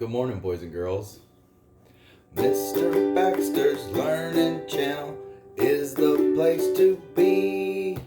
Good morning, boys and girls. Mr. Baxter's Learning Channel is the place to be.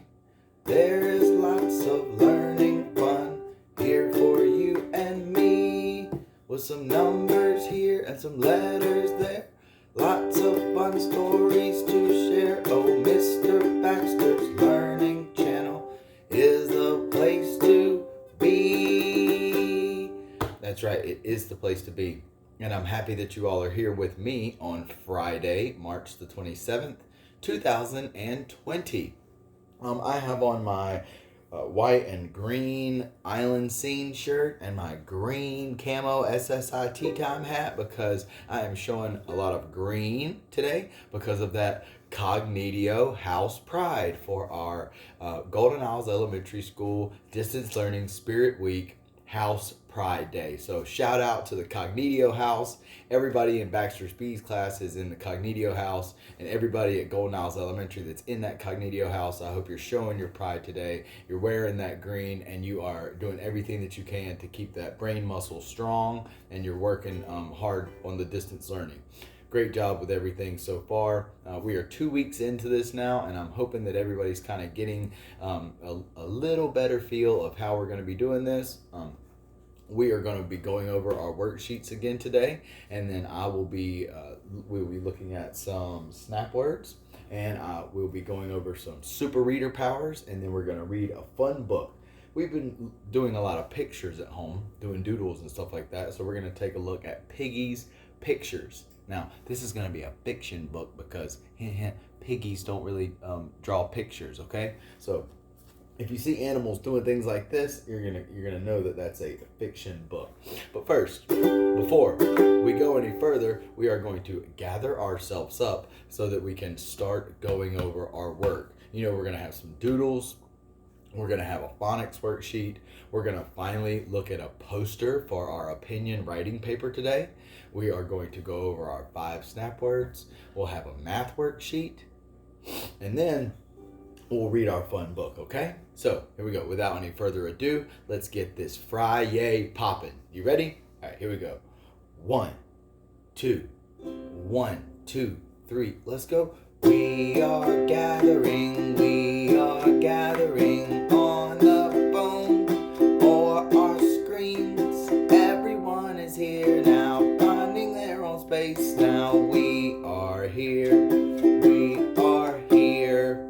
There is lots of learning fun here for you and me. With some numbers here and some letters there. Lots of fun stories to share. Oh, Mr. Baxter's Learning Channel is the place to be. That's right, it is the place to be. And I'm happy that you all are here with me on Friday, March the 27th, 2020. I have on my white and green island scene shirt and my green camo SSI tea time hat because I am showing a lot of green today because of that Cognitio House Pride for our Golden Isles Elementary School Distance Learning Spirit Week House Pride Day. So shout out to the Cognitio House. Everybody in Baxter's Bees class is in the Cognitio House, and everybody at Golden Isles Elementary that's in that Cognitio House, I hope you're showing your pride today. You're wearing that green and you are doing everything that you can to keep that brain muscle strong, and you're working hard on the distance learning. Great job with everything so far. We are 2 weeks into this now, and I'm hoping that everybody's kind of getting a little better feel of how we're going to be doing this. We are going to be going over our worksheets again today, and then we'll be looking at some snap words, and we'll be going over some super reader powers, and then we're going to read a fun book. We've been doing a lot of pictures at home, doing doodles and stuff like that, so we're going to take a look at Piggy's Pictures. Now, this is going to be a fiction book because piggies don't really draw pictures, okay? So if you see animals doing things like this, you're gonna know that that's a fiction book. But first, before we go any further, we are going to gather ourselves up so that we can start going over our work. You know, we're gonna have some doodles. We're going to have a phonics worksheet. We're going to finally look at a poster for our opinion writing paper today. We are going to go over our 5 snap words. We'll have a math worksheet. And then we'll read our fun book, okay? So here we go. Without any further ado, let's get this Friday popping. You ready? All right, here we go. 1, 2, 1, 2, 3. Let's go. We are gathering on the phone or our screens. Everyone is here now, finding their own space now. We are here,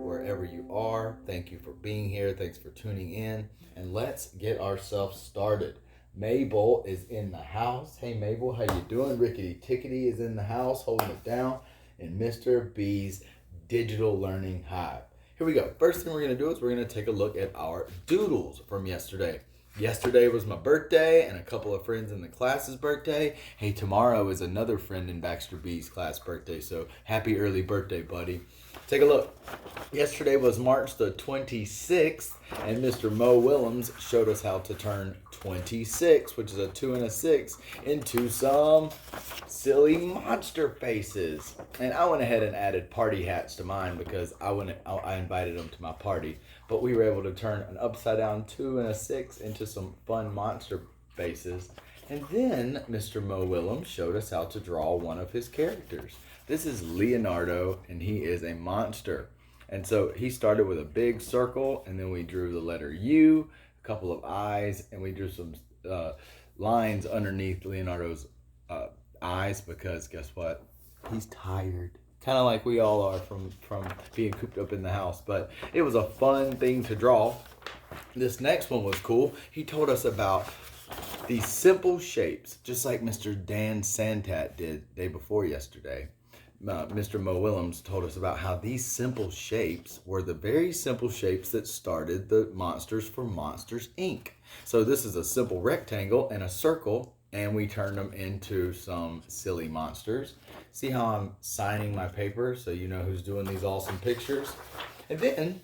wherever you are. Thank you for being here. Thanks for tuning in. And let's get ourselves started. Mabel is in the house. Hey Mabel, how you doing? Rickety Tickety is in the house, holding it down in Mr. B's Digital Learning Hive. Here we go. First thing we're going to do is we're going to take a look at our doodles from yesterday. Yesterday was my birthday and a couple of friends in the class's birthday. Hey, tomorrow is another friend in Baxter B's class birthday, so happy early birthday, buddy. Take a look. Yesterday was March the 26th, and Mr. Mo Willems showed us how to turn 26, which is a 2 and a 6, into some silly monster faces. And I went ahead and added party hats to mine because I invited them to my party. But we were able to turn an upside down 2 and a 6 into some fun monster faces. And then Mr. Mo Willems showed us how to draw one of his characters. This is Leonardo, and he is a monster. And so he started with a big circle, and then we drew the letter U, a couple of eyes, and we drew some lines underneath Leonardo's eyes because guess what? He's tired. Kind of like we all are from being cooped up in the house. But it was a fun thing to draw. This next one was cool. He told us about these simple shapes, just like Mr. Dan Santat did day before yesterday. Mr. Mo Willems told us about how these simple shapes were the very simple shapes that started the Monsters for Monsters, Inc. So this is a simple rectangle and a circle, and we turned them into some silly monsters. See how I'm signing my paper so you know who's doing these awesome pictures? And then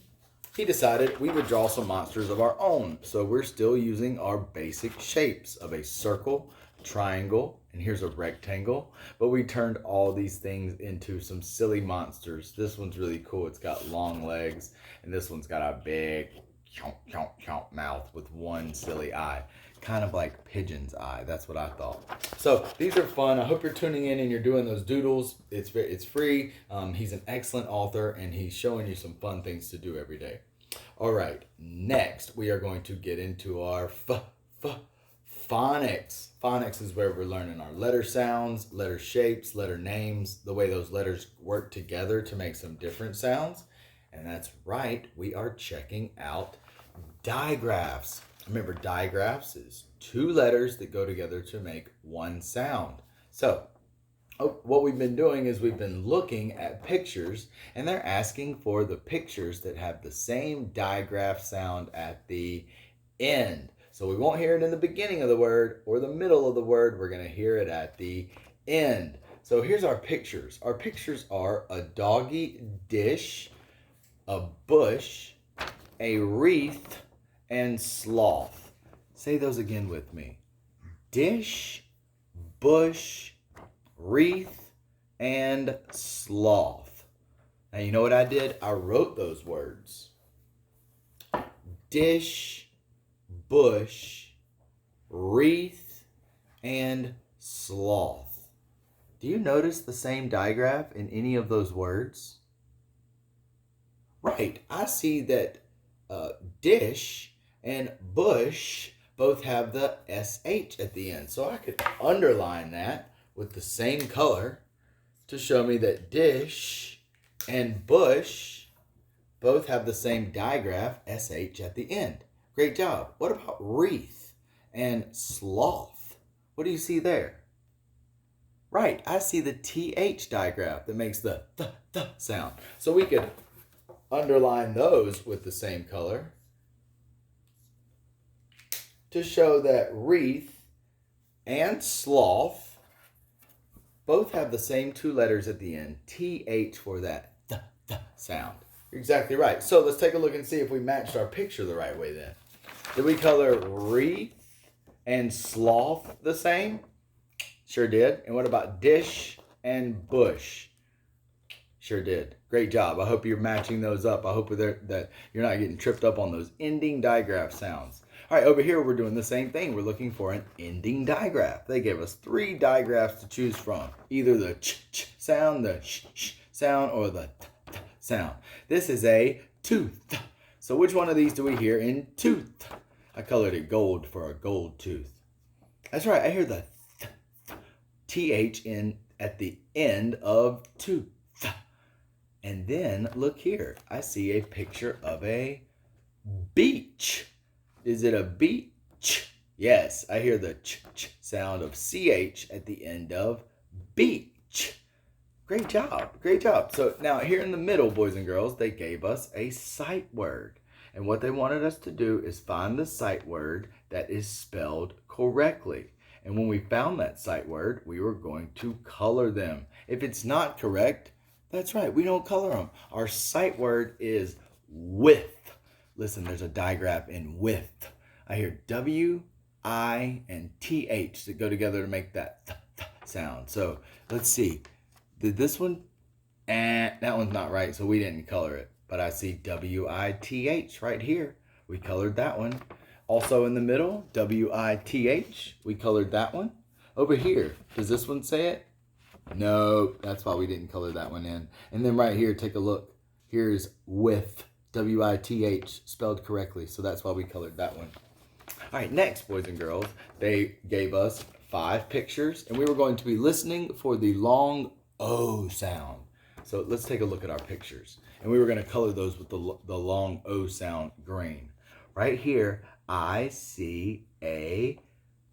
he decided we would draw some monsters of our own. So we're still using our basic shapes of a circle, triangle, and here's a rectangle, but we turned all these things into some silly monsters. This one's really cool. It's got long legs, and this one's got a big chomp chomp chomp mouth with one silly eye. kind of like pigeon's eye. That's what I thought. So these are fun. I hope you're tuning in and you're doing those doodles. It's free. He's an excellent author, and he's showing you some fun things to do every day. All right, next we are going to get into our phonics. Phonics is where we're learning our letter sounds, letter shapes, letter names, the way those letters work together to make some different sounds. And that's right, we are checking out digraphs. Remember, digraphs is two letters that go together to make one sound. So, what we've been doing is we've been looking at pictures, and they're asking for the pictures that have the same digraph sound at the end. So we won't hear it in the beginning of the word or the middle of the word. We're going to hear it at the end. So here's our pictures. Our pictures are a doggy dish, a bush, a wreath, and sloth. Say those again with me. Dish, bush, wreath, and sloth. Now you know what I did? I wrote those words. Dish, bush, wreath, and sloth. Do you notice the same digraph in any of those words? Right, I see that dish and bush both have the SH at the end. So I could underline that with the same color to show me that dish and bush both have the same digraph, SH, at the end. Great job. What about wreath and sloth? What do you see there? Right, I see the TH digraph that makes the th sound. So we could underline those with the same color to show that wreath and sloth both have the same two letters at the end, TH, for that th sound. You're exactly right. So let's take a look and see if we matched our picture the right way then. Did we color wreath and sloth the same? Sure did. And what about dish and bush? Sure did. Great job. I hope you're matching those up. I hope that you're not getting tripped up on those ending digraph sounds. All right, over here we're doing the same thing. We're looking for an ending digraph. They gave us 3 digraphs to choose from. Either the ch sound, the sh sound, or the th sound. This is a tooth. So which one of these do we hear in tooth? I colored it gold for a gold tooth. That's right. I hear the th in at the end of tooth. And then look here. I see a picture of a beach. Is it a beach? Yes, I hear the ch sound of ch at the end of beach. Great job. Great job. So now here in the middle, boys and girls, they gave us a sight word. And what they wanted us to do is find the sight word that is spelled correctly. And when we found that sight word, we were going to color them. If it's not correct, that's right, we don't color them. Our sight word is width. Listen, there's a digraph in width. I hear W, I, and TH that go together to make that th sound. So let's see. Did this one? That one's not right, so we didn't color it. But I see W-I-T-H right here. We colored that one. Also in the middle, W-I-T-H. We colored that one. Over here, does this one say it? No, that's why we didn't color that one in. And then right here, take a look. Here's with, W-I-T-H, spelled correctly. So that's why we colored that one. All right, next, boys and girls, they gave us 5 pictures, and we were going to be listening for the long O sound. So let's take a look at our pictures. And we were going to color those with the long O sound green. Right here, I see a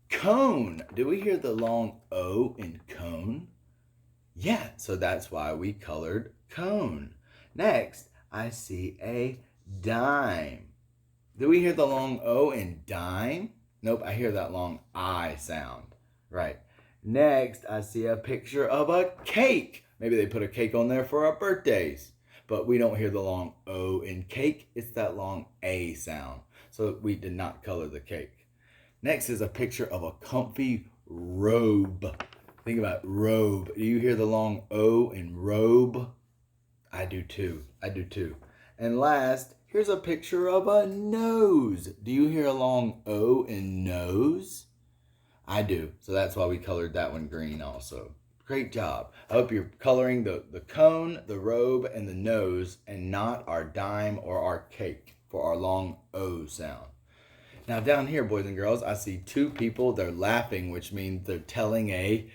cone. Do we hear the long O in cone? Yeah, so that's why we colored cone. Next, I see a dime. Do we hear the long O in dime? Nope, I hear that long I sound. Right. Next, I see a picture of a cake. Maybe they put a cake on there for our birthdays. But we don't hear the long O in cake. It's that long A sound. So we did not color the cake. Next is a picture of a comfy robe. Think about robe. Do you hear the long O in robe? I do too. I do too. And last Here's a picture of a nose. Do you hear a long O in nose? I do. So that's why we colored that one green also. Great job. I hope you're coloring the cone, the robe, and the nose, and not our dime or our cake for our long O sound. Now down here, boys and girls, I see two people. They're laughing, which means they're telling a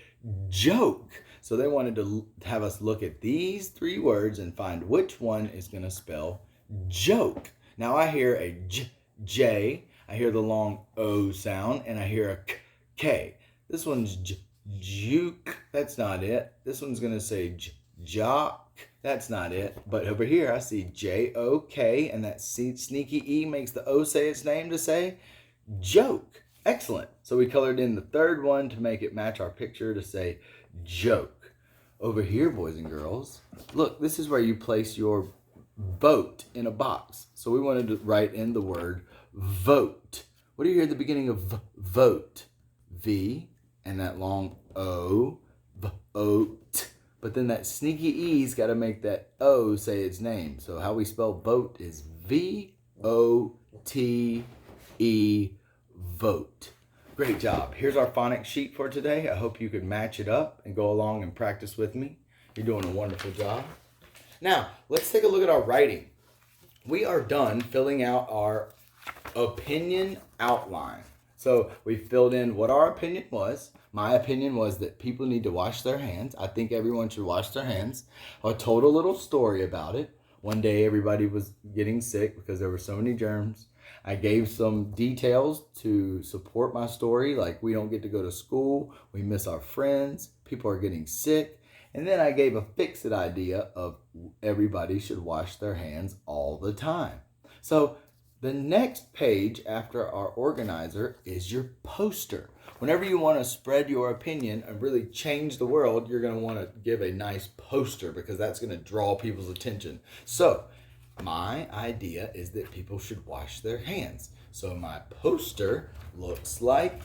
joke. So they wanted to have us look at these three words and find which one is going to spell joke. Now I hear a J, I hear the long O sound, and I hear a K. This one's juke. That's not it. This one's going to say jock. That's not it. But over here I see J-O-K, and that sneaky E makes the O say its name to say joke. Excellent. So we colored in the third one to make it match our picture to say joke. Over here, boys and girls, look, this is where you place your vote in a box. So we wanted to write in the word vote. What do you hear at the beginning of vote? V and that long O, vote. But then that sneaky E's got to make that O say its name. So how we spell vote is V-O-T-E, vote. Great job. Here's our phonics sheet for today. I hope you could match it up and go along and practice with me. You're doing a wonderful job. Now, let's take a look at our writing. We are done filling out our opinion outline. So we filled in what our opinion was. My opinion was that people need to wash their hands. I think everyone should wash their hands. I told a little story about it. One day everybody was getting sick because there were so many germs. I gave some details to support my story, like we don't get to go to school, we miss our friends, people are getting sick. And then I gave a fix-it idea of everybody should wash their hands all the time. So the next page after our organizer is your poster. Whenever you want to spread your opinion and really change the world, you're going to want to give a nice poster because that's going to draw people's attention. So my idea is that people should wash their hands. So my poster looks like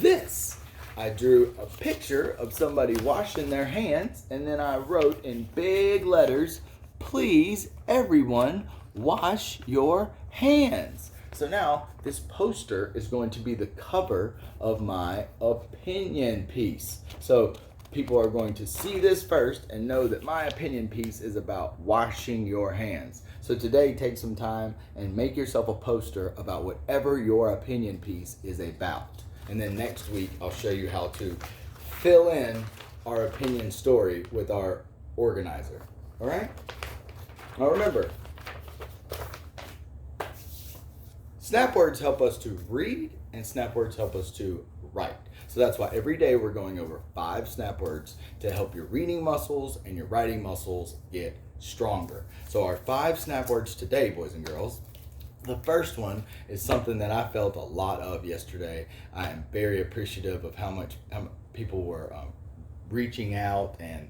this. I drew a picture of somebody washing their hands, and then I wrote in big letters, please everyone wash your hands. So now this poster is going to be the cover of my opinion piece. So people are going to see this first and know that my opinion piece is about washing your hands. So today, take some time and make yourself a poster about whatever your opinion piece is about. And then next week, I'll show you how to fill in our opinion story with our organizer. All right? Now remember, snap words help us to read and snap words help us to write. So that's why every day we're going over 5 snap words to help your reading muscles and your writing muscles get stronger. So our 5 snap words today, boys and girls. The first one is something that I felt a lot of yesterday. I am very appreciative of how much people were reaching out and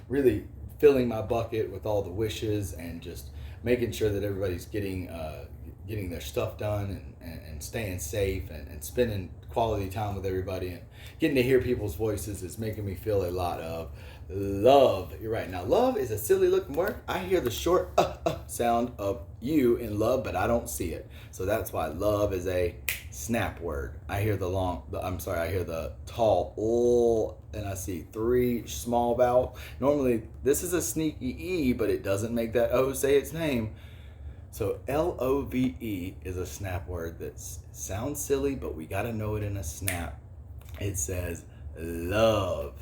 really filling my bucket with all the wishes and just making sure that everybody's getting their stuff done and staying safe and spending quality time with everybody and getting to hear people's voices is making me feel a lot of love. You're right. Now, love is a silly looking word. I hear the short sound of you in love, but I don't see it. So that's why love is a snap word. I hear I hear the tall and I see 3 small vowels. Normally, this is a sneaky E, but it doesn't make that O say its name. So L-O-V-E is a snap word that sounds silly, but we got to know it in a snap. It says love.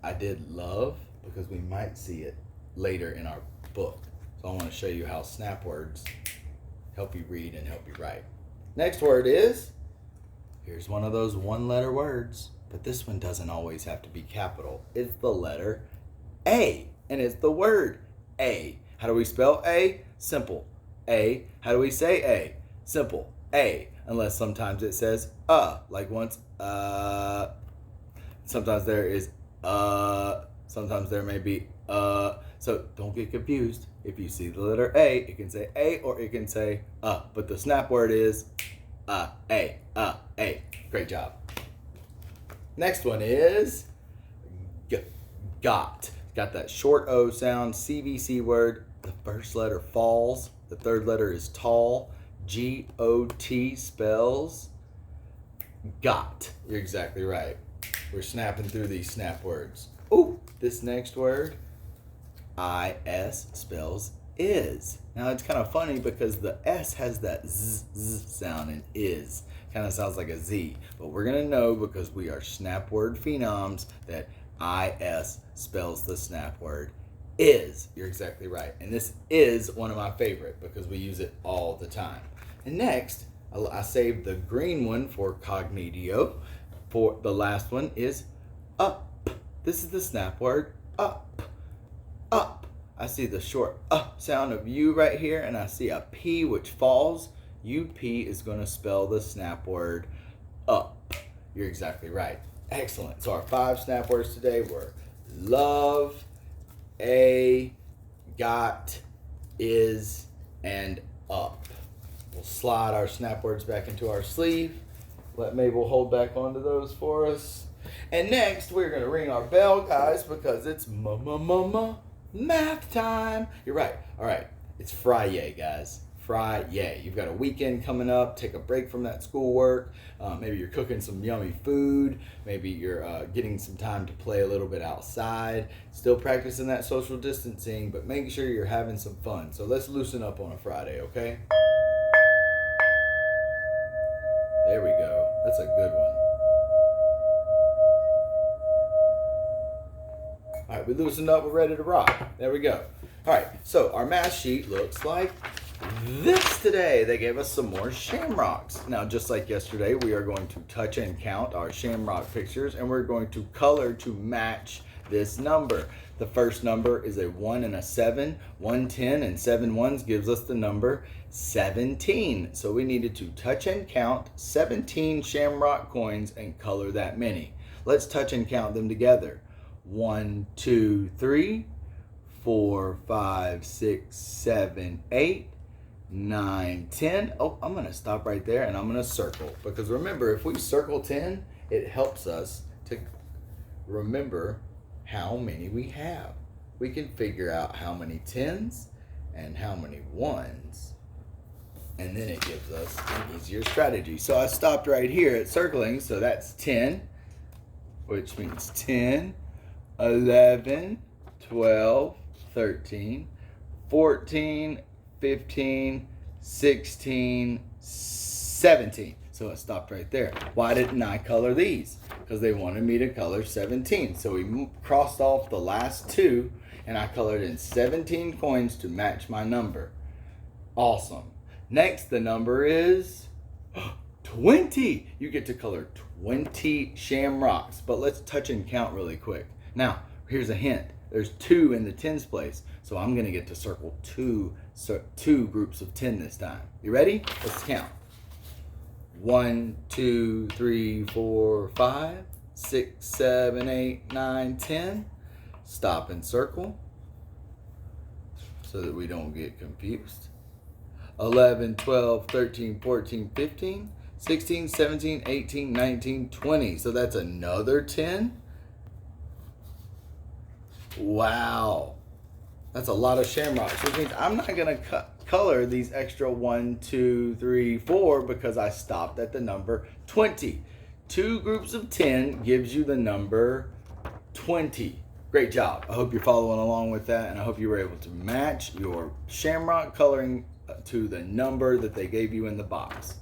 I did love because we might see it later in our book. So I want to show you how snap words help you read and help you write. Next word is, here's one of those 1-letter words, but this one doesn't always have to be capital. It's the letter A, and it's the word A. How do we spell A? Simple. A. How do we say A? Simple. A. Unless sometimes it says like once sometimes there is sometimes there may be so don't get confused. If you see the letter A, it can say A or it can say but the snap word is A. Great job. Next one is got. Got that short O sound, CVC word. The first letter falls. The third letter is tall. G-O-T spells got. You're exactly right. We're snapping through these snap words. Oh, this next word, I-S, spells is. Now it's kind of funny because the S has that Z sound and is. Kind of sounds like a Z. But we're going to know because we are snap word phenoms that I-S spells the snap word is. You're exactly right. And this is one of my favorite because we use it all the time. And next, I saved the green one for cognitio. For the last one is up. This is the snap word up. Up. I see the short sound of U right here, and I see a P which falls. UP is going to spell the snap word up. You're exactly right. Excellent. So our 5 snap words today were love, a, got, is, and up. We'll slide our snap words back into our sleeve. Let Mabel hold back onto those for us. And next, we're going to ring our bell, guys, because it's math time. You're right. All right. It's Friday, guys. Friday. You've got a weekend coming up. Take a break from that schoolwork. Maybe you're cooking some yummy food. Maybe you're getting some time to play a little bit outside. Still practicing that social distancing, but make sure you're having some fun. So let's loosen up on a Friday, okay? There we go. That's a good one. All right, we loosened up. We're ready to rock. There we go. All right, so our math sheet looks like this today. They gave us some more shamrocks. Now, just like yesterday, we are going to touch and count our shamrock pictures, and we're going to color to match this number. The first number is a 1 and a 7. 1 10 and 7 ones gives us the number 17. So we needed to touch and count 17 shamrock coins and color that many. Let's touch and count them together. 1 2 3 4 5 6 7 8 9 10. Oh, I'm going to stop right there and I'm going to circle. Because remember, if we circle 10, it helps us to remember how many we have. We can figure out how many 10s and how many 1s. And then it gives us an easier strategy. So I stopped right here at circling. So that's 10, which means 10, 11, 12, 13, 14, 15, 16, 17. So it stopped right there. Why didn't I color these? Because they wanted me to color 17. So we crossed off the last 2 and I colored in 17 coins to match my number. Awesome. Next, the number is 20. You get to color 20 shamrocks. But let's touch and count really quick. Now, here's a hint. There's 2 in the tens place. So I'm going to get to circle two groups of 10 this time. You ready? Let's count. 1 2 3 4 5 6 7 8 9 10. Stop and circle so that we don't get confused. 11 12 13 14 15 16 17 18 19 20. So that's another 10. Wow, that's a lot of shamrocks, which means I'm not going to color these extra 1 2 3 4 because I stopped at the number 20. 2 groups of 10 gives you the number 20. Great job. I hope you're following along with that, and I hope you were able to match your shamrock coloring to the number that they gave you in the box.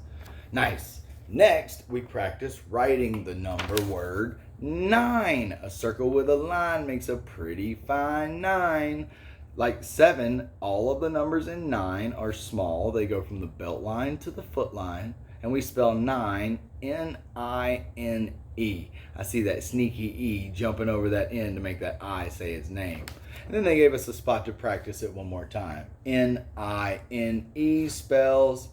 Nice. Next, we practice writing the number word 9. A circle with a line makes a pretty fine 9. Like 7, all of the numbers in 9 are small. They go from the belt line to the foot line, and we spell 9 N-I-N-E. I see that sneaky E jumping over that N to make that I say its name. And then they gave us a spot to practice it one more time. N-I-N-E spells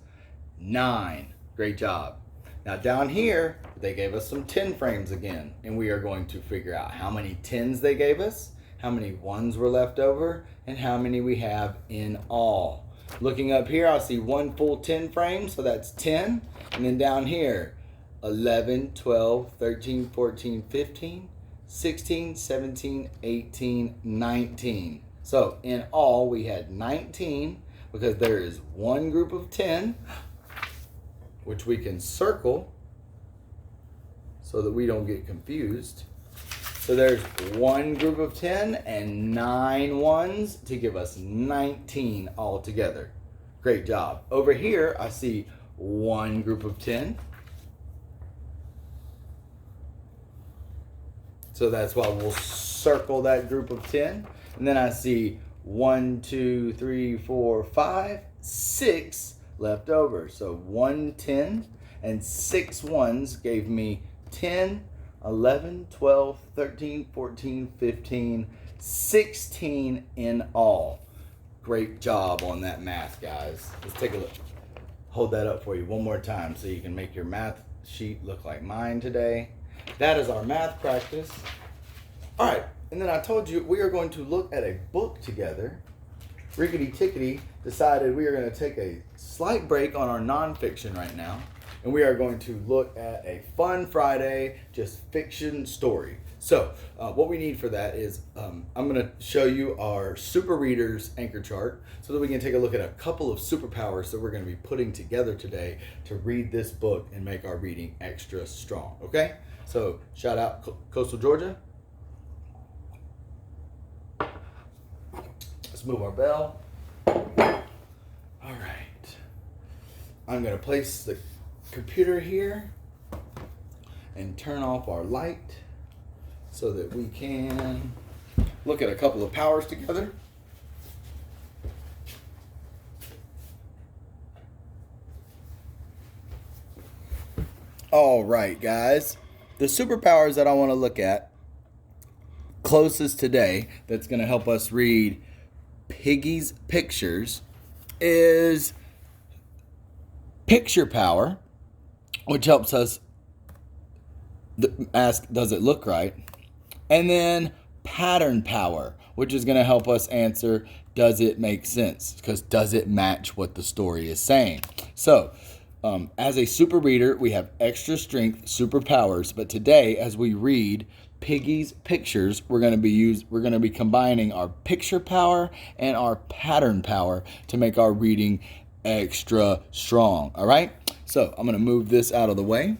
9. Great job. Now down here, they gave us some 10 frames again, and we are going to figure out how many 10s they gave us, how many 1s were left over, and how many we have in all. Looking up here, I'll see one full 10 frame, so that's 10. And then down here, 11, 12, 13, 14, 15, 16, 17, 18, 19. So in all, we had 19 because there is one group of 10, which we can circle so that we don't get confused. So there's one group of 10 and 9 ones to give us 19 altogether. Great job. Over here, I see one group of 10. So that's why we'll circle that group of 10. And then I see 1, 2, 3, 4, 5, 6 left over. So 1 10 and 6 ones gave me 10, 11, 12, 13, 14, 15, 16 in all. Great job on that math, guys. Let's take a look. Hold that up for you one more time so you can make your math sheet look like mine today. That is our math practice. All right, and then I told you we are going to look at a book together. Rickety Tickety decided we are going to take a slight break on our nonfiction right now, and we are going to look at a fun Friday, just fiction story. So what we need for that is I'm going to show you our super readers anchor chart so that we can take a look at a couple of superpowers that we're going to be putting together today to read this book and make our reading extra strong. Okay? So shout out Coastal Georgia. Let's move our bell. All right. I'm going to place the computer here and turn off our light so that we can look at a couple of powers together. All right, guys. The superpowers that I want to look at closest today that's going to help us read Piggy's pictures is picture power, which helps us ask, does it look right? And then pattern power, which is going to help us answer, does it make sense? Because does it match what the story is saying? So, as a super reader, we have extra strength superpowers, but today, as we read Piggy's pictures, we're going to be combining our picture power and our pattern power to make our reading extra strong. All right? So, I'm going to move this out of the way.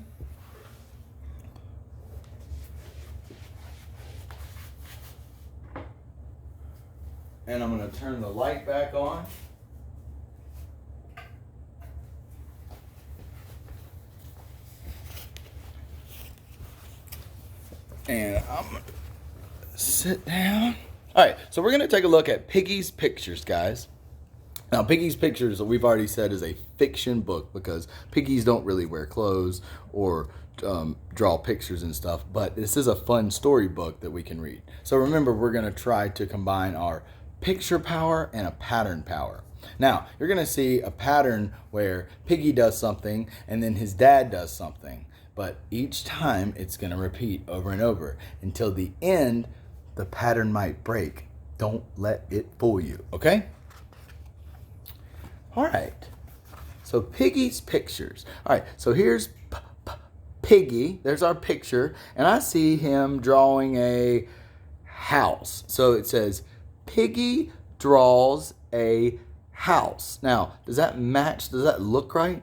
And I'm going to turn the light back on. And I'm going to sit down. All right, so we're going to take a look at Piggy's pictures, guys. Now, Piggy's pictures, we've already said, is a fiction book because piggies don't really wear clothes or draw pictures and stuff. But this is a fun storybook that we can read. So remember, we're going to try to combine our picture power and a pattern power. Now, you're going to see a pattern where Piggy does something and then his dad does something. But each time it's going to repeat over and over until the end, the pattern might break. Don't let it fool you, okay? All right. So Piggy's pictures. All right, so here's Piggy. There's our picture. And I see him drawing a house. So it says, Piggy draws a house. Now, does that match? Does that look right?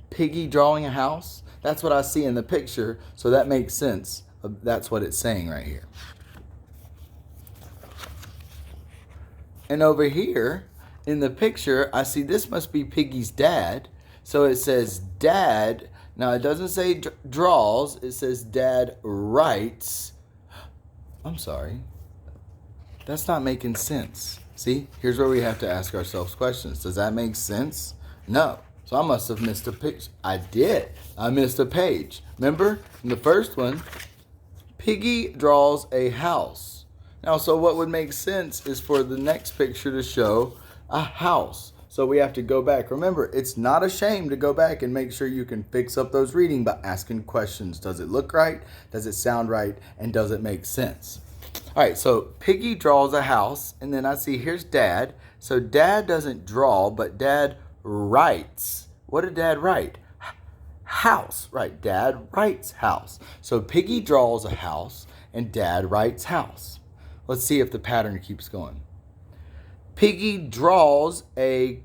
Piggy drawing a house? That's what I see in the picture, so that makes sense. That's what it's saying right here. And over here in the picture, I see this must be Piggy's dad. So it says dad. Now, it doesn't say draws. It says dad writes. I'm sorry. That's not making sense. See, here's where we have to ask ourselves questions. Does that make sense? No. So I must have missed a picture. I did. I missed a page. Remember, in the first one, Piggy draws a house. Now, so what would make sense is for the next picture to show a house. So we have to go back. Remember, it's not a shame to go back and make sure you can fix up those reading by asking questions. Does it look right? Does it sound right? And does it make sense? All right, so Piggy draws a house, and then I see here's Dad. So Dad doesn't draw, but Dad writes. What did Dad write? House, right? Dad writes house. So Piggy draws a house, and Dad writes house. Let's see if the pattern keeps going. Piggy draws a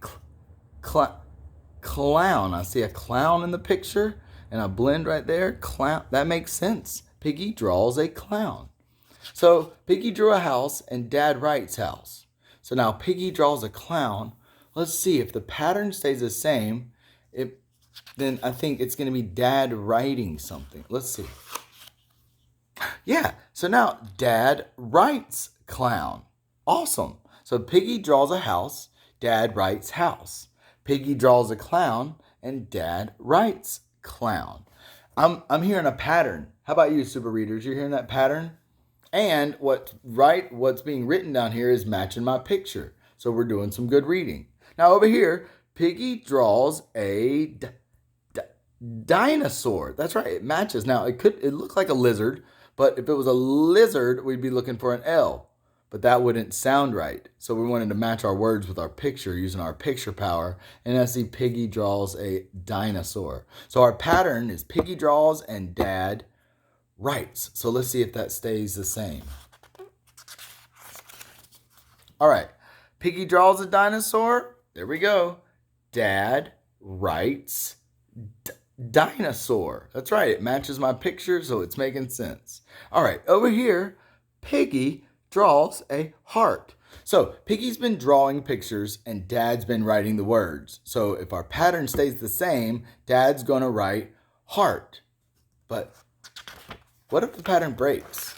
clown. I see a clown in the picture and a blend right there. Clown. That makes sense. Piggy draws a clown. So Piggy drew a house and Dad writes house. So now Piggy draws a clown. Let's see if the pattern stays the same. Then I think it's going to be Dad writing something. Let's see. Yeah, so now Dad writes clown. Awesome. So Piggy draws a house, Dad writes house. Piggy draws a clown, and Dad writes clown. I'm hearing a pattern. How about you, super readers? You're hearing that pattern? And what's being written down here is matching my picture. So we're doing some good reading. Now over here, Piggy draws a dinosaur. That's right, it matches. Now it looks like a lizard, but if it was a lizard, we'd be looking for an L. But that wouldn't sound right. So we wanted to match our words with our picture using our picture power. And I see Piggy draws a dinosaur. So our pattern is Piggy draws and Dad writes. So let's see if that stays the same. All right. Piggy draws a dinosaur. There we go. Dad writes dinosaur. That's right. It matches my picture, so it's making sense. All right. Over here, Piggy draws a heart. So Piggy's been drawing pictures and Dad's been writing the words. So if our pattern stays the same, Dad's going to write heart. But what if the pattern breaks?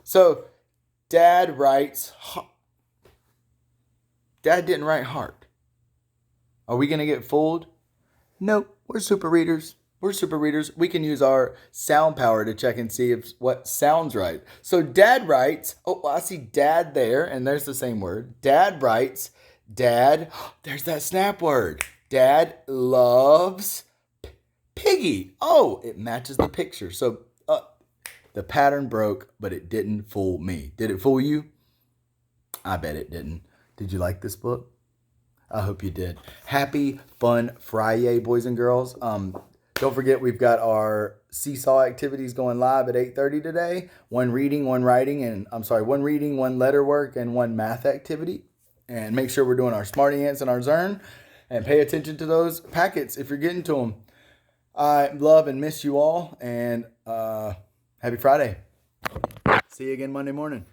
So Dad writes Dad didn't write heart. Are we going to get fooled? Nope, we're super readers. We're super readers. We can use our sound power to check and see what sounds right. So Dad writes, I see Dad there, and there's the same word. Dad writes, Dad, there's that snap word. Dad loves Piggy. Oh, it matches the picture. So the pattern broke, but it didn't fool me. Did it fool you? I bet it didn't. Did you like this book? I hope you did. Happy Fun Friday, boys and girls. Don't forget, we've got our seesaw activities going live at 8:30 today. One reading, one letter work, and one math activity. And make sure we're doing our Smarty Ants and our Zern. And pay attention to those packets if you're getting to them. I love and miss you all. And happy Friday. See you again Monday morning.